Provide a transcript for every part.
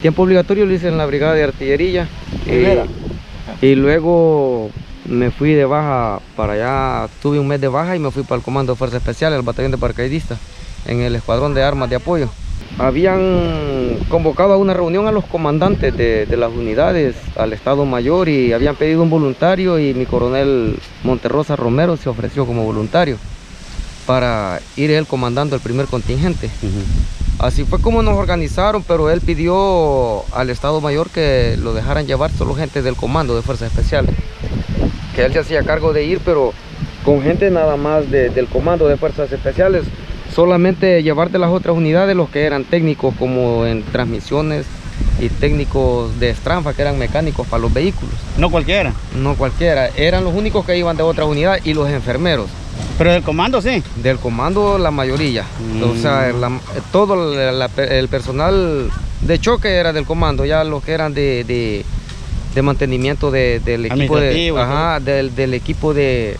Tiempo obligatorio lo hice en la brigada de artillería y luego me fui de baja para allá, tuve un mes de baja y me fui para el Comando de Fuerzas Especiales, el batallón de paracaidistas, en el escuadrón de armas de apoyo. Habían convocado a una reunión a los comandantes de las unidades, al Estado Mayor, y habían pedido un voluntario, y mi coronel Monterrosa Romero se ofreció como voluntario para ir él comandando el primer contingente. Así fue como nos organizaron, pero él pidió al Estado Mayor que lo dejaran llevar solo gente del Comando de Fuerzas Especiales, que él se hacía cargo de ir, pero con gente nada más del Comando de Fuerzas Especiales, solamente llevar de las otras unidades los que eran técnicos como en transmisiones y técnicos de estranfa, que eran mecánicos para los vehículos. ¿No cualquiera? No cualquiera, eran los únicos que iban de otras unidades, y los enfermeros. ¿Pero del comando sí? Del comando la mayoría. O sea, todo el personal de choque era del comando, ya los que eran de mantenimiento del equipo del equipo de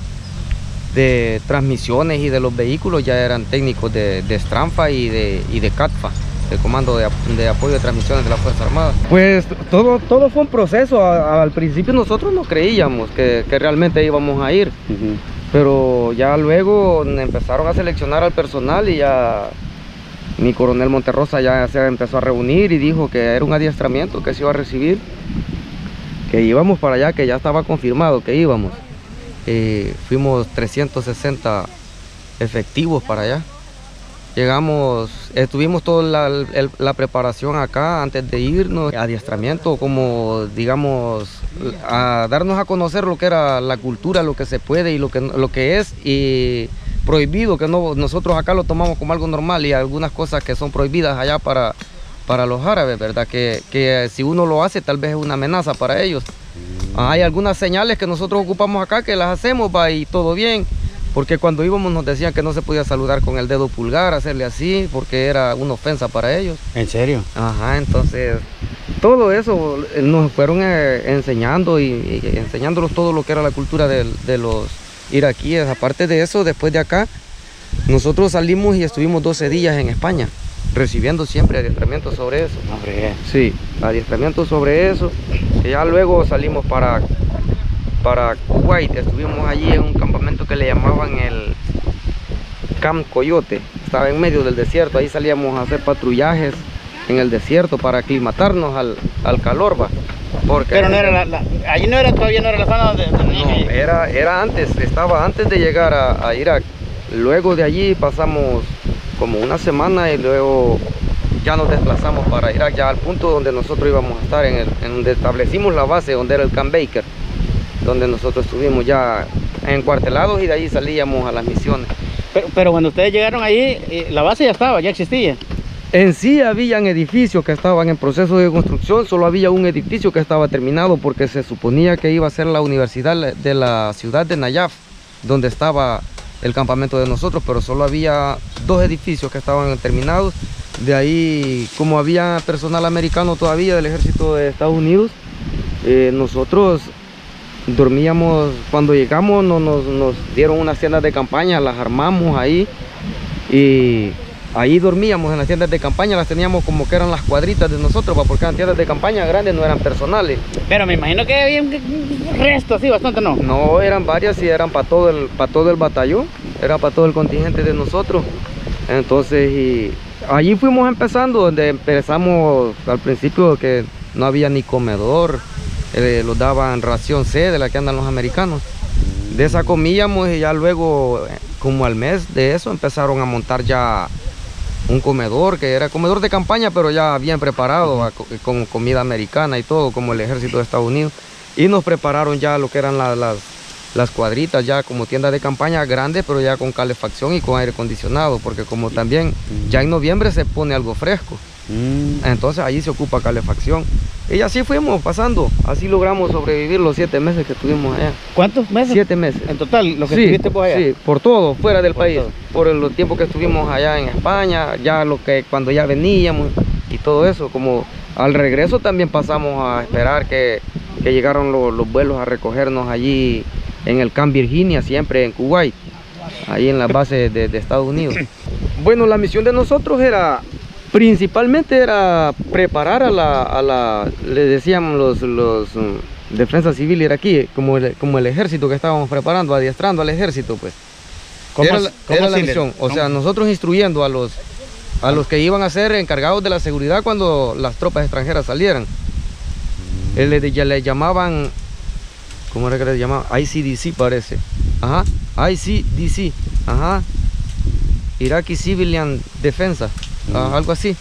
transmisiones y de los vehículos ya eran técnicos de estranfa y de CATFA, el Comando de Apoyo de Transmisiones de la Fuerza Armada. Pues todo fue un proceso. Al principio nosotros no creíamos que realmente íbamos a ir. Pero ya luego empezaron a seleccionar al personal y ya mi coronel Monterrosa ya se empezó a reunir y dijo que era un adiestramiento que se iba a recibir, que íbamos para allá, que ya estaba confirmado que íbamos. Fuimos 360 efectivos para allá. Llegamos, estuvimos toda la preparación acá antes de irnos, adiestramiento como, digamos, a darnos a conocer lo que era la cultura, lo que se puede y lo que es y prohibido, que nosotros acá lo tomamos como algo normal, y algunas cosas que son prohibidas allá para los árabes, ¿verdad? Que si uno lo hace tal vez es una amenaza para ellos. Hay algunas señales que nosotros ocupamos acá que las hacemos, va, y todo bien. Porque cuando íbamos nos decían que no se podía saludar con el dedo pulgar, hacerle así, porque era una ofensa para ellos. ¿En serio? Ajá, entonces todo eso nos fueron enseñando y enseñándolos todo lo que era la cultura de los iraquíes. Aparte de eso, después de acá, nosotros salimos y estuvimos 12 días en España, recibiendo siempre adiestramiento sobre eso. Sí, adiestramiento sobre eso. Y ya luego salimos para Kuwait. Estuvimos allí en un campamento que le llamaban el Camp Coyote. Estaba en medio del desierto. Ahí salíamos a hacer patrullajes en el desierto para aclimatarnos al calor, va. Pero no era allí todavía no era la zona de no, era antes, estaba antes de llegar a Irak. Luego de allí pasamos como una semana y luego ya nos desplazamos para Irak, ya al punto donde nosotros íbamos a estar, en donde establecimos la base, donde era el Camp Baker, donde nosotros estuvimos ya encuartelados, y de ahí salíamos a las misiones. Pero cuando ustedes llegaron ahí, la base ya estaba, ya existía. En sí habían edificios que estaban en proceso de construcción, solo había un edificio que estaba terminado, porque se suponía que iba a ser la universidad de la ciudad de Nayaf, donde estaba el campamento de nosotros, pero solo había 2 edificios que estaban terminados. De ahí, como había personal americano todavía del ejército de Estados Unidos, nosotros dormíamos, cuando llegamos nos dieron unas tiendas de campaña, las armamos ahí y ahí dormíamos en las tiendas de campaña. Las teníamos como que eran las cuadritas de nosotros, porque eran tiendas de campaña grandes, no eran personales. Pero me imagino que había un resto así, bastante, ¿no? No, eran varias y eran para todo el batallón, era para todo el contingente de nosotros. Entonces, y allí fuimos empezando, donde empezamos al principio que no había ni comedor. Los daban ración C, de la que andan los americanos. De esa comíamos, y ya luego, como al mes de eso, empezaron a montar ya un comedor, que era comedor de campaña, pero ya bien preparado, con comida americana y todo, como el ejército de Estados Unidos. Y nos prepararon ya lo que eran las cuadritas, ya como tiendas de campaña grandes, pero ya con calefacción y con aire acondicionado, porque como también ya en noviembre se pone algo fresco. Entonces allí se ocupa calefacción. Y así fuimos pasando, así logramos sobrevivir los 7 meses que estuvimos allá. ¿Cuántos meses? 7 meses. En total, lo que estuviste por allá. Sí, por todo, fuera del país. Por el tiempo que estuvimos allá en España, ya cuando ya veníamos y todo eso. Como al regreso también pasamos a esperar que llegaron los vuelos a recogernos allí en el Camp Virginia, siempre en Kuwait, ahí en la base de Estados Unidos. Bueno, la misión de nosotros era Principalmente era preparar le decíamos defensa civil iraquí, como el ejército que estábamos preparando, adiestrando al ejército, pues. Era la misión. O sea, nosotros instruyendo a los que iban a ser encargados de la seguridad cuando las tropas extranjeras salieran. Ya le llamaban, ¿cómo era que le llamaban? ICDC parece. Ajá, ICDC. Ajá. Iraqi Civilian Defensa. Algo así.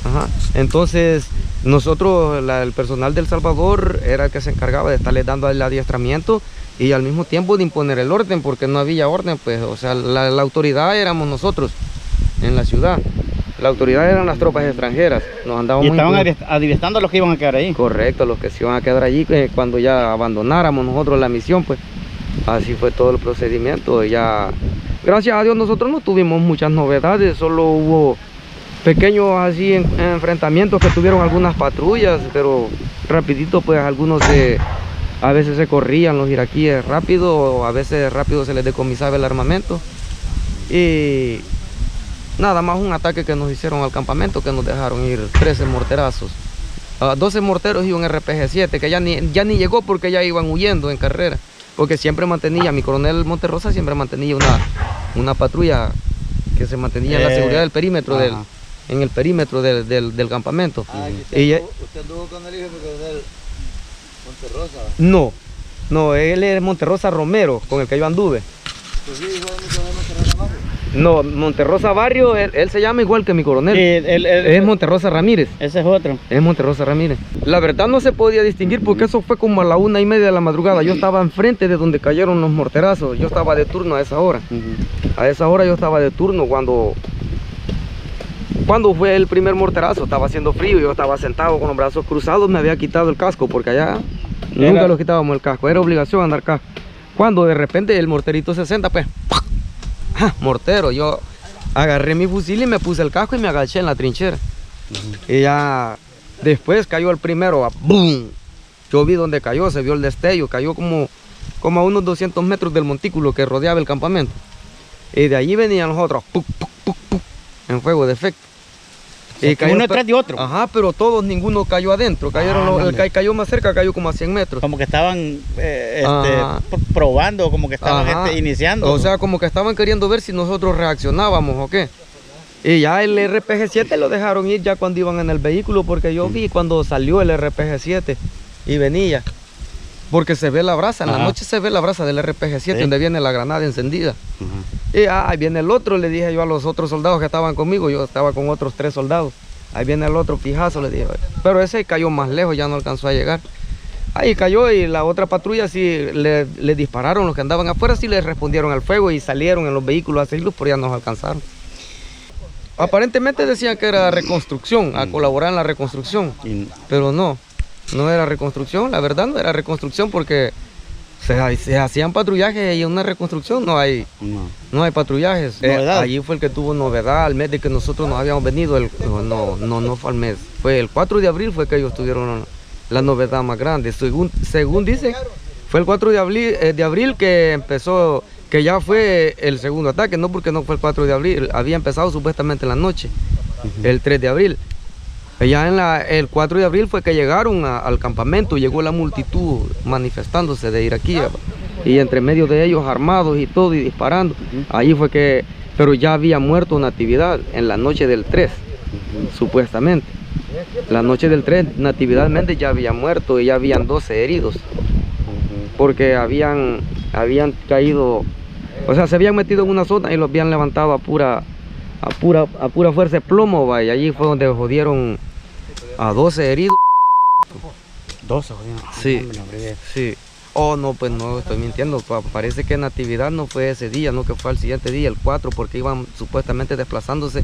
Ajá. Entonces, nosotros, el personal del Salvador, era el que se encargaba de estarles dando el adiestramiento y al mismo tiempo de imponer el orden, porque no había orden, pues, o sea, la autoridad éramos nosotros en la ciudad. La autoridad eran las tropas extranjeras. Nos andábamos. Y estaban adiestrando a los que iban a quedar ahí. Correcto, los que se iban a quedar allí cuando ya abandonáramos nosotros la misión, pues. Así fue todo el procedimiento. Ya, gracias a Dios, nosotros no tuvimos muchas novedades, solo hubo pequeños así enfrentamientos que tuvieron algunas patrullas, pero rapidito, pues algunos a veces se corrían los iraquíes rápido, o a veces rápido se les decomisaba el armamento. Y nada más un ataque que nos hicieron al campamento, que nos dejaron ir 13 morterazos, 12 morteros y un RPG-7, que ya ni llegó porque ya iban huyendo en carrera, porque siempre mantenía, mi coronel Monterrosa siempre mantenía una patrulla que se mantenía en la seguridad del perímetro, en el perímetro del campamento. ¿Usted anduvo con el hijo de coronel Monterrosa? No, él es Monterrosa Romero, con el que yo anduve. ¿Pues sí, hijo de mi coronel Monterrosa Barrio? No, Monterrosa Barrio, él se llama igual que mi coronel. Es Monterrosa Ramírez. Ese es otro. Es Monterrosa Ramírez. La verdad no se podía distinguir porque eso fue como a la 1:30 de la madrugada. Yo estaba enfrente de donde cayeron los morterazos. Yo estaba de turno a esa hora. A esa hora yo estaba de turno cuando fue el primer morterazo. Estaba haciendo frío, yo estaba sentado con los brazos cruzados, me había quitado el casco porque allá nunca lo quitábamos el casco. Era obligación andar casco. Cuando de repente el morterito 60, pues, mortero, yo agarré mi fusil y me puse el casco y me agaché en la trinchera. Y ya después cayó el primero, ¡boom! Yo vi donde cayó, se vio el destello, cayó como a unos 200 metros del montículo que rodeaba el campamento. Y de allí venían los otros, ¡puc, puc, puc, puc! En fuego de efecto. Y cayó uno detrás de otro. Ajá, pero todos, ninguno cayó adentro. El que cayó más cerca cayó como a 100 metros. Como que estaban probando, como que estaban iniciando. O sea, como que estaban queriendo ver si nosotros reaccionábamos o qué. Y ya el RPG-7 lo dejaron ir ya cuando iban en el vehículo, porque yo vi cuando salió el RPG-7 y venía. Porque se ve la brasa, en la noche se ve la brasa del RPG-7, donde viene la granada encendida. Y ahí viene el otro, le dije yo a los otros soldados que estaban conmigo, yo estaba con otros 3 soldados. Ahí viene el otro pijazo, le dije. Pero ese cayó más lejos, ya no alcanzó a llegar. Ahí cayó y la otra patrulla sí le dispararon, los que andaban afuera sí les respondieron al fuego y salieron en los vehículos a seguirlos, pero ya nos alcanzaron. Aparentemente decían que era reconstrucción, a colaborar en la reconstrucción, pero no era reconstrucción, la verdad no era reconstrucción porque se hacían patrullajes y en una reconstrucción no hay patrullajes. Allí fue el que tuvo novedad, al mes de que nosotros nos habíamos venido, no fue al mes, fue el 4 de abril fue que ellos tuvieron la novedad más grande, según dicen, fue el 4 de abril que empezó, que ya fue el segundo ataque, no porque no fue el 4 de abril, había empezado supuestamente en la noche, el 3 de abril. Ya el 4 de abril fue que llegaron al campamento, llegó la multitud manifestándose de iraquí, y entre medio de ellos armados y todo y disparando. Ahí fue que, pero ya había muerto Natividad en la noche del 3, supuestamente. La noche del 3, Natividad Méndez ya había muerto y ya habían 12 heridos, porque habían caído, o sea, se habían metido en una zona y los habían levantado a pura fuerza de plomo, y allí fue donde jodieron a 12 heridos. 12 jodieron. Sí, sí. Oh, no, pues no, estoy mintiendo. Parece que Natividad no fue ese día, no, que fue al siguiente día, el 4, porque iban supuestamente desplazándose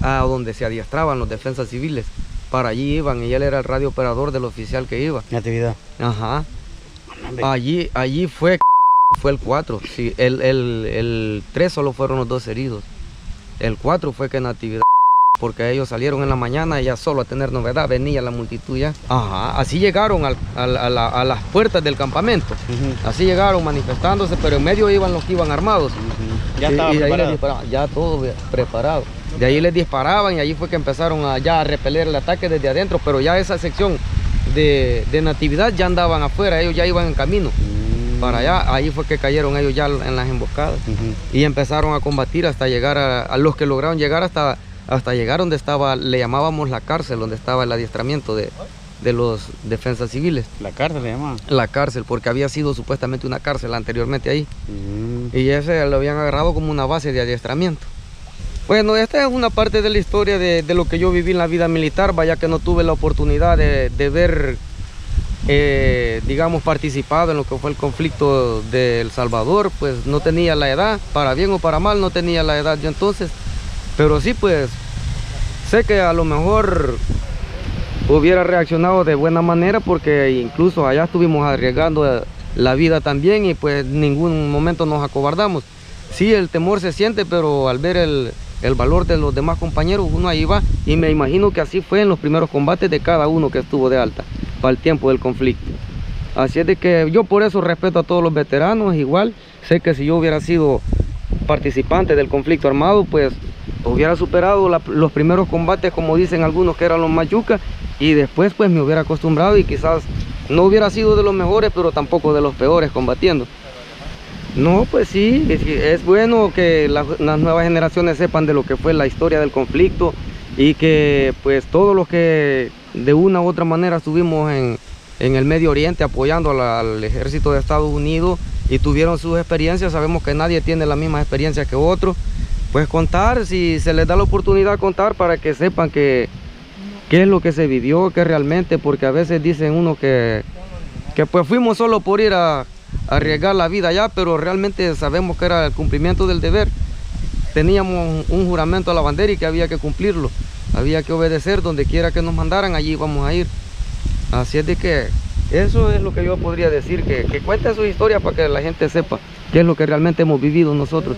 a donde se adiestraban los defensas civiles. Para allí iban y él era el radiooperador del oficial que iba. Natividad. Ajá. Allí fue el 4. Sí, el 3 solo fueron los 2 heridos. El 4 fue que Natividad, porque ellos salieron en la mañana ya solo a tener novedad, venía la multitud ya. Ajá, así llegaron a las puertas del campamento. Así llegaron manifestándose, pero en medio iban los que iban armados. Ya estaba preparado. Ya todo preparado. De ahí les disparaban y ahí fue que empezaron ya a repeler el ataque desde adentro, pero ya esa sección de Natividad ya andaban afuera, ellos ya iban en camino para allá. Ahí fue que cayeron ellos ya en las emboscadas y empezaron a combatir hasta llegar a los que lograron llegar hasta llegar donde estaba, le llamábamos la cárcel, donde estaba el adiestramiento de los defensas civiles. La cárcel se llama. La cárcel, porque había sido supuestamente una cárcel anteriormente ahí. Y ese lo habían agarrado como una base de adiestramiento. Bueno, esta es una parte de la historia de lo que yo viví en la vida militar, vaya que no tuve la oportunidad de ver, digamos, participado en lo que fue el conflicto de El Salvador, pues no tenía la edad, para bien o para mal no tenía la edad yo entonces, pero sí pues sé que a lo mejor hubiera reaccionado de buena manera, porque incluso allá estuvimos arriesgando la vida también y pues en ningún momento nos acobardamos. Sí, el temor se siente, pero al ver el valor de los demás compañeros, uno ahí va, y me imagino que así fue en los primeros combates de cada uno que estuvo de alta para el tiempo del conflicto. Así es de que yo por eso respeto a todos los veteranos. Igual sé que si yo hubiera sido participante del conflicto armado, pues hubiera superado los primeros combates, como dicen algunos, que eran los más yucas, y después pues me hubiera acostumbrado y quizás no hubiera sido de los mejores, pero tampoco de los peores combatiendo. No, pues sí, es bueno que las nuevas generaciones sepan de lo que fue la historia del conflicto, y que pues todos los que de una u otra manera estuvimos en el Medio Oriente apoyando al ejército de Estados Unidos y tuvieron sus experiencias, sabemos que nadie tiene la misma experiencia que otro, pues contar, si se les da la oportunidad, contar para que sepan qué es lo que se vivió, que realmente, porque a veces dicen uno que pues fuimos solo por ir a arriesgar la vida allá, pero realmente sabemos que era el cumplimiento del deber. Teníamos un juramento a la bandera y que había que cumplirlo, había que obedecer donde quiera que nos mandaran, allí íbamos a ir. Así es de que eso es lo que yo podría decir, que cuenten su historia para que la gente sepa qué es lo que realmente hemos vivido nosotros.